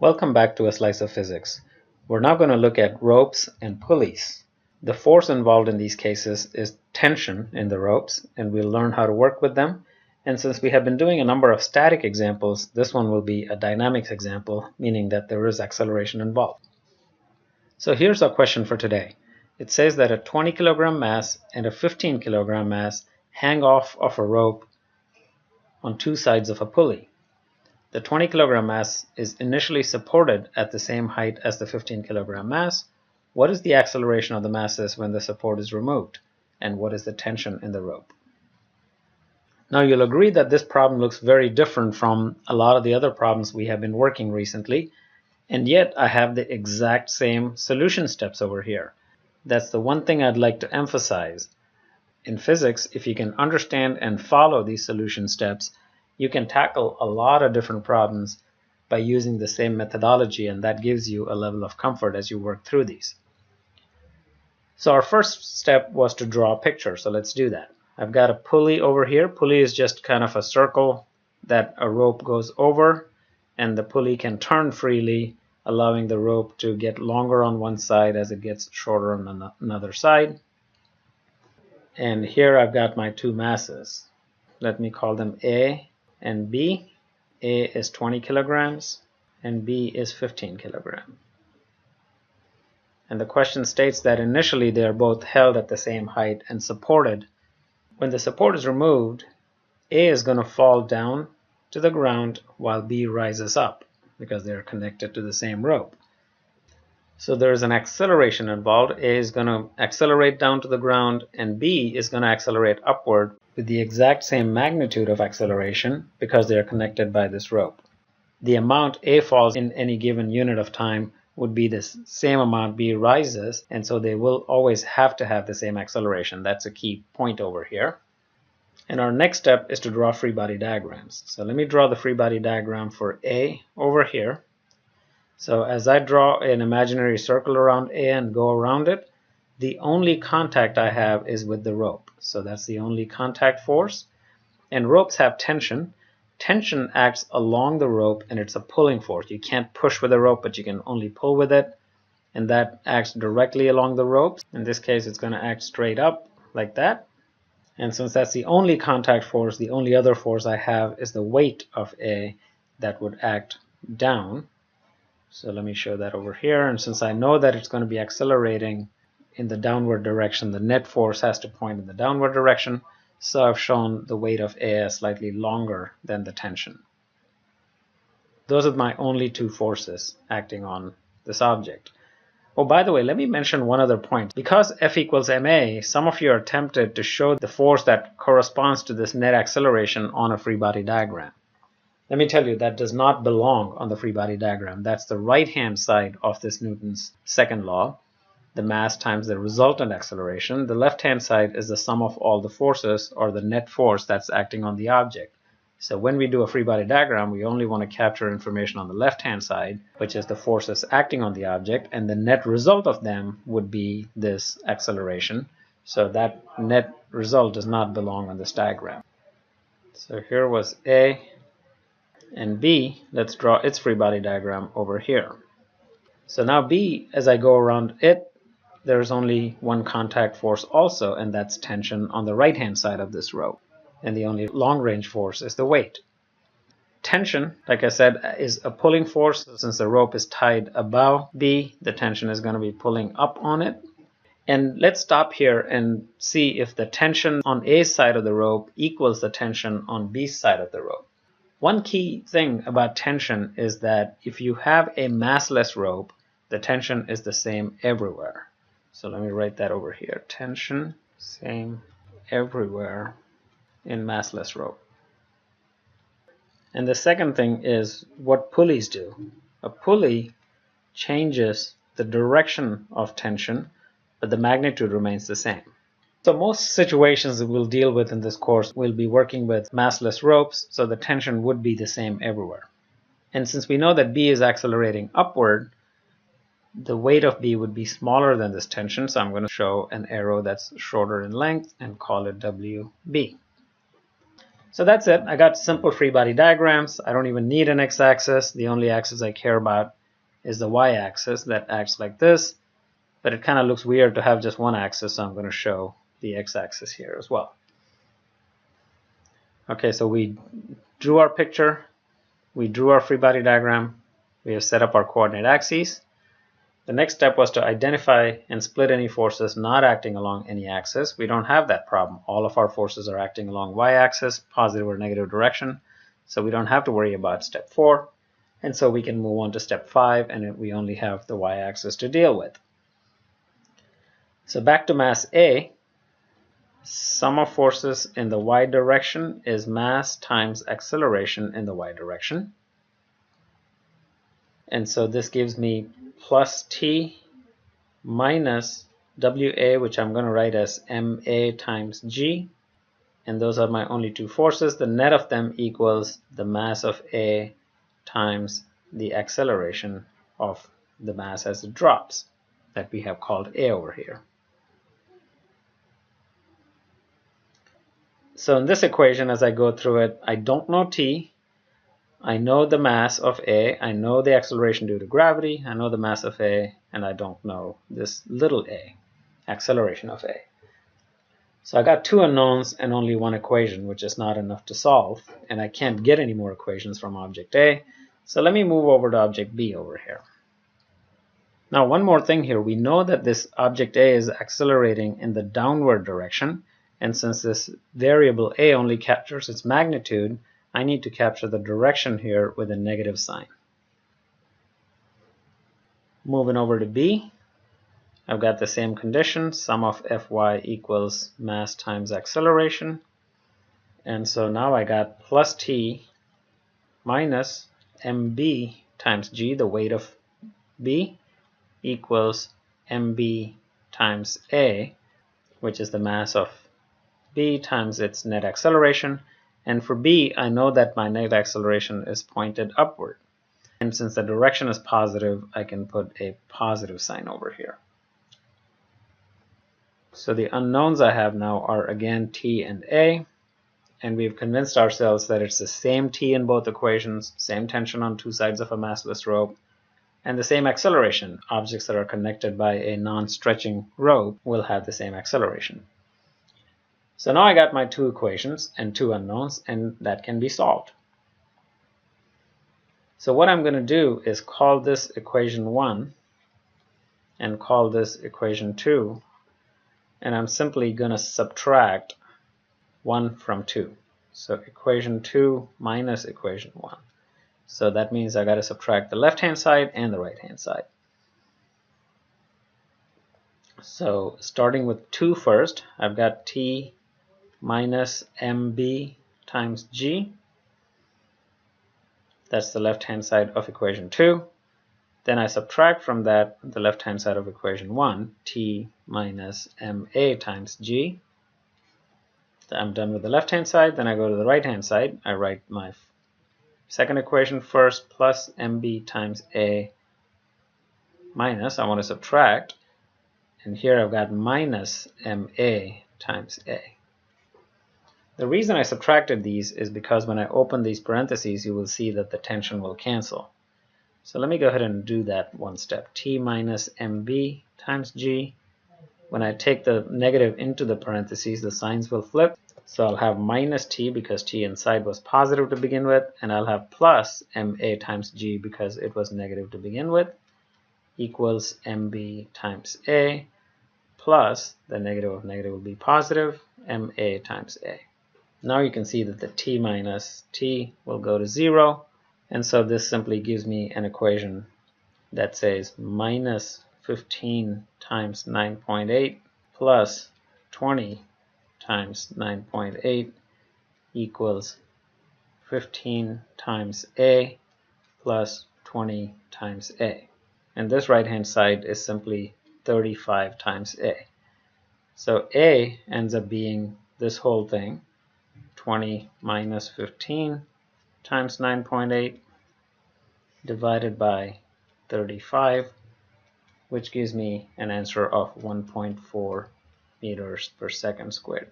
Welcome back to A Slice of Physics. We're now going to look at ropes and pulleys. The force involved in these cases is tension in the ropes, and we'll learn how to work with them. And since we have been doing a number of static examples, this one will be a dynamics example, meaning that there is acceleration involved. So here's our question for today. It says that a 20 kilogram mass and a 15 kilogram mass hang off of a rope on two sides of a pulley. The 20 kilogram mass is initially supported at the same height as the 15 kilogram mass. What is the acceleration of the masses when the support is removed? And what is the tension in the rope? Now you'll agree that this problem looks very different from a lot of the other problems we have been working recently, and yet I have the exact same solution steps over here. That's the one thing I'd like to emphasize. In physics, if you can understand and follow these solution steps, you can tackle a lot of different problems by using the same methodology, and that gives you a level of comfort as you work through these. So our first step was to draw a picture, so let's do that. I've got a pulley over here. Pulley is just kind of a circle that a rope goes over, and the pulley can turn freely, allowing the rope to get longer on one side as it gets shorter on another side. And here I've got my two masses. Let me call them A and B. A is 20 kilograms and B is 15 kilograms. And the question states that initially they are both held at the same height and supported. When the support is removed, A is going to fall down to the ground while B rises up because they are connected to the same rope. So there is an acceleration involved. A is going to accelerate down to the ground and B is going to accelerate upward with the exact same magnitude of acceleration because they are connected by this rope. The amount A falls in any given unit of time would be the same amount B rises, and so they will always have to have the same acceleration. That's a key point over here. And our next step is to draw free body diagrams. So let me draw the free body diagram for A over here. So as I draw an imaginary circle around A and go around it, the only contact I have is with the rope. So that's the only contact force. And ropes have tension. Tension acts along the rope, and it's a pulling force. You can't push with a rope, but you can only pull with it. And that acts directly along the rope. In this case, it's going to act straight up like that. And since that's the only contact force, the only other force I have is the weight of A that would act down. So let me show that over here. And since I know that it's going to be accelerating in the downward direction, the net force has to point in the downward direction. So I've shown the weight of A as slightly longer than the tension. Those are my only two forces acting on this object. Oh, by the way, let me mention one other point. Because F equals ma, some of you are tempted to show the force that corresponds to this net acceleration on a free body diagram. Let me tell you, that does not belong on the free body diagram. That's the right-hand side of this Newton's second law, the mass times the resultant acceleration. The left-hand side is the sum of all the forces, or the net force that's acting on the object. So when we do a free body diagram, we only want to capture information on the left-hand side, which is the forces acting on the object, and the net result of them would be this acceleration. So that net result does not belong on this diagram. So here was A and B. Let's draw its free body diagram over here. So now B, as I go around it, there's only one contact force also, and that's tension on the right-hand side of this rope. And the only long-range force is the weight. Tension, like I said, is a pulling force. Since the rope is tied above B, the tension is going to be pulling up on it. And let's stop here and see if the tension on A's side of the rope equals the tension on B's side of the rope. One key thing about tension is that if you have a massless rope, the tension is the same everywhere. So let me write that over here. Tension, same everywhere in massless rope. And the second thing is what pulleys do. A pulley changes the direction of tension, but the magnitude remains the same. So most situations that we'll deal with in this course, we'll be working with massless ropes, so the tension would be the same everywhere. And since we know that B is accelerating upward, the weight of B would be smaller than this tension, so I'm going to show an arrow that's shorter in length and call it WB. So that's it. I got simple free body diagrams. I don't even need an x-axis. The only axis I care about is the y-axis that acts like this. But it kind of looks weird to have just one axis, so I'm going to show the x-axis here as well. Okay, so we drew our picture. We drew our free body diagram. We have set up our coordinate axes. The next step was to identify and split any forces not acting along any axis. We don't have that problem. All of our forces are acting along y-axis, positive or negative direction, so we don't have to worry about step 4. And so we can move on to step 5, and we only have the y-axis to deal with. So back to mass A, sum of forces in the y direction is mass times acceleration in the y direction. And so this gives me plus T minus WA, which I'm going to write as MA times G. And those are my only two forces. The net of them equals the mass of A times the acceleration of the mass as it drops, that we have called A over here. So in this equation, as I go through it, I don't know T. I know the mass of A. I know the acceleration due to gravity. I know the mass of A, and I don't know this little a, acceleration of A. So I got two unknowns and only one equation, which is not enough to solve, and I can't get any more equations from object A. So let me move over to object B over here. Now one more thing here. We know that this object A is accelerating in the downward direction, and since this variable A only captures its magnitude, I need to capture the direction here with a negative sign. Moving over to B, I've got the same condition, sum of Fy equals mass times acceleration. And so now I got plus T minus mb times g, the weight of B, equals mb times A, which is the mass of B times its net acceleration. And for B, I know that my net acceleration is pointed upward. And since the direction is positive, I can put a positive sign over here. So the unknowns I have now are again T and A. And we've convinced ourselves that it's the same T in both equations, same tension on two sides of a massless rope, and the same acceleration. Objects that are connected by a non-stretching rope will have the same acceleration. So now I got my two equations and two unknowns, and that can be solved. So what I'm going to do is call this equation 1 and call this equation 2, and I'm simply going to subtract 1 from 2. So equation 2 minus equation 1. So that means I got to subtract the left-hand side and the right-hand side. So starting with 2 first, I've got T minus mb times g. That's the left-hand side of equation 2. Then I subtract from that the left-hand side of equation 1, T minus ma times g. I'm done with the left-hand side. Then I go to the right-hand side. I write my second equation first, plus mb times a minus, I want to subtract, and here I've got minus ma times a. The reason I subtracted these is because when I open these parentheses, you will see that the tension will cancel. So let me go ahead and do that one step. T minus mb times g. When I take the negative into the parentheses, the signs will flip. So I'll have minus t because t inside was positive to begin with, and I'll have plus ma times g because it was negative to begin with, equals mb times a plus the negative of negative will be positive, ma times a. Now you can see that the t minus t will go to 0, and so this simply gives me an equation that says minus 15 times 9.8 plus 20 times 9.8 equals 15 times a plus 20 times a. And this right-hand side is simply 35 times a. So a ends up being this whole thing, 20 minus 15 times 9.8 divided by 35, which gives me an answer of 1.4 meters per second squared.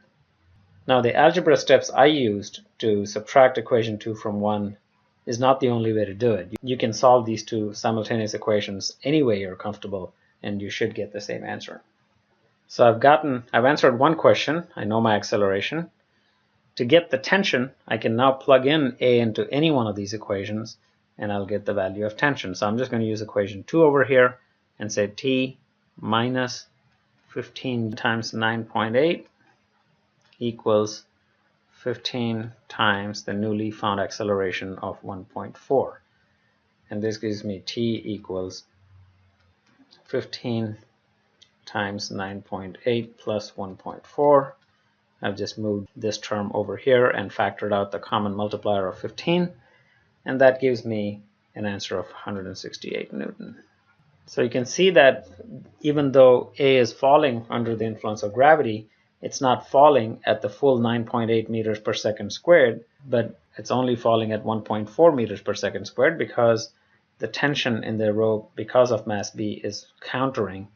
Now the algebra steps I used to subtract equation 2 from 1 is not the only way to do it. You can solve these two simultaneous equations any way you're comfortable, and you should get the same answer. So I've answered one question. I know my acceleration. To get the tension, I can now plug in A into any one of these equations, and I'll get the value of tension. So I'm just going to use equation 2 over here and say T minus 15 times 9.8 equals 15 times the newly found acceleration of 1.4. And this gives me T equals 15 times 9.8 plus 1.4. I've just moved this term over here and factored out the common multiplier of 15, and that gives me an answer of 168 Newton. So you can see that even though A is falling under the influence of gravity, it's not falling at the full 9.8 meters per second squared, but it's only falling at 1.4 meters per second squared because the tension in the rope, because of mass B, is countering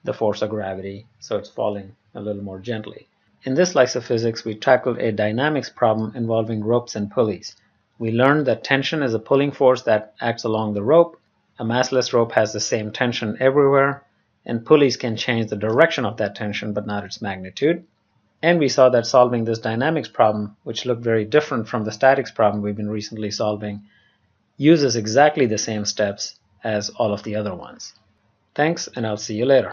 the force of gravity, so it's falling a little more gently. In this slice of physics, we tackled a dynamics problem involving ropes and pulleys. We learned that tension is a pulling force that acts along the rope. A massless rope has the same tension everywhere, and pulleys can change the direction of that tension but not its magnitude. And we saw that solving this dynamics problem, which looked very different from the statics problem we've been recently solving, uses exactly the same steps as all of the other ones. Thanks, and I'll see you later.